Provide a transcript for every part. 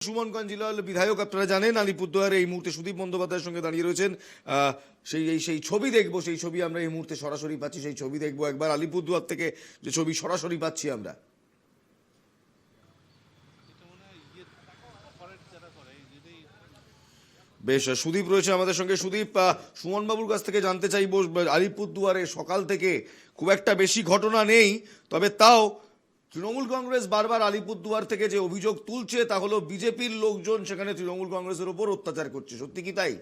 সুমনগঞ্জ জেলার বিধায়ক আপনারা জানেন আলিপুরদুয়ারে এই মুহূর্তে সুদীপ বন্দ্যোপাধ্যায়ের সঙ্গে দাঁড়িয়ে রয়েছেন। সেই ছবি দেখবো, সেই ছবি আমরা এই মুহূর্তে সরাসরি পাচ্ছি, সেই ছবি দেখবো একবার আলিপুরদুয়ার থেকে যে ছবি সরাসরি পাচ্ছি আমরা। বেশ, সুদীপ রয়েছে আমাদের সঙ্গে। সুদীপ, সুমন বাবুর কাছ থেকে জানতে চাইবো, আলিপুরদুয়ারে সকাল থেকে খুব একটা বেশি ঘটনা নেই, তবে তাও তৃণমূল কংগ্রেস বারবার আলিপুরদুয়ার থেকে যে অভিযোগ তুলছে তা হলো বিজেপির লোকজন সেখানে তৃণমূল কংগ্রেসের উপর অত্যাচার করছে, সত্যি কি তাই?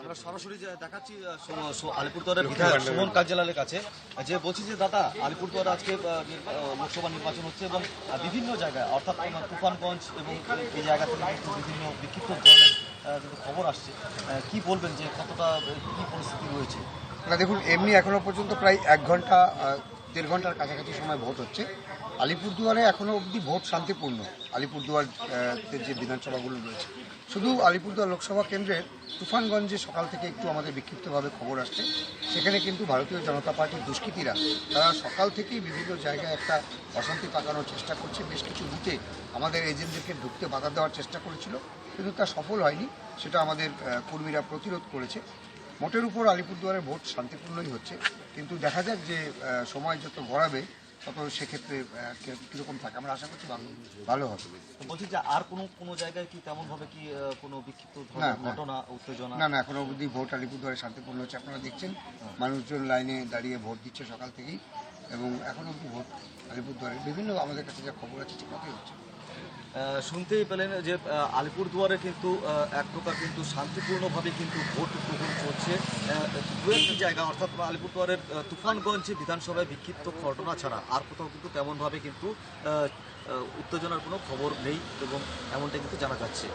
আমরা সরাসরি দেখাচ্ছি আলিপুরদুয়ারের বিধায়ক সুমন কার্যালয়ের কাছে, যে বলছি যে দাদা আলিপুরদুয়ারে আজকে লোকসভা নির্বাচন হচ্ছে এবং বিভিন্ন জায়গায় অর্থাৎ তুফানগঞ্জ এবং এই জায়গা থেকে কিন্তু বিভিন্ন বিক্ষিপ্ত ধরনের খবর আসছে, কি বলবেন যে কতটা কি পরিস্থিতি রয়েছে? না দেখুন, এমনি এখনো পর্যন্ত প্রায় 1 ঘন্টা 1.5 ঘন্টার কাছাকাছি সময় ভোট হচ্ছে। আলিপুরদুয়ারে এখনো অবধি ভোট শান্তিপূর্ণ। আলিপুরদুয়ার যে বিধানসভাগুলো রয়েছে, শুধু আলিপুরদুয়ার লোকসভা কেন্দ্রের তুফানগঞ্জে সকাল থেকে একটু আমাদের বিক্ষিপ্তভাবে খবর আসছে। সেখানে কিন্তু ভারতীয় জনতা পার্টির দুষ্কৃতীরা তারা সকাল থেকেই বিভিন্ন জায়গায় একটা অশান্তি পাকানোর চেষ্টা করছে। বেশ কিছু বুথে আমাদের এজেন্টদেরকে ঢুকতে বাধা দেওয়ার চেষ্টা করেছিল, কিন্তু তা সফল হয়নি। সেটা আমাদের কর্মীরা প্রতিরোধ করেছে। মোটের উপর আলিপুরদুয়ারের ভোট শান্তিপূর্ণই হচ্ছে, কিন্তু দেখা যাক যে সময় যত গড়াবে তত সেক্ষেত্রে কীরকম থাকে। আমরা আশা করছি ভালো হবে। বলছি যে আর কোনো জায়গায় কি তেমনভাবে কি কোনো বিক্ষিপ্ত ঘটনা উত্তেজনা? না, এখনো অবধি ভোট আলিপুরদুয়ারে শান্তিপূর্ণ হচ্ছে। আপনারা দেখছেন মানুষজন লাইনে দাঁড়িয়ে ভোট দিচ্ছে সকাল থেকেই, এবং এখনো অবধি ভোট আলিপুরদুয়ারে বিভিন্ন আমাদের কাছে যা খবর আছে ঠিকমতোই হচ্ছে। শুনতেই পেলেন যে আলিপুরদুয়ারে কিন্তু এক প্রকার কিন্তু শান্তিপূর্ণভাবে কিন্তু ভোট গ্রহণ চলছে। দু একটি জায়গা অর্থাৎ আলিপুরদুয়ারের তুফানগঞ্জ বিধানসভায় বিক্ষিপ্ত ঘটনা ছাড়া আর কোথাও কিন্তু তেমনভাবে কিন্তু উত্তেজনার কোনো খবর নেই এবং এমনটা কিন্তু জানা যাচ্ছে।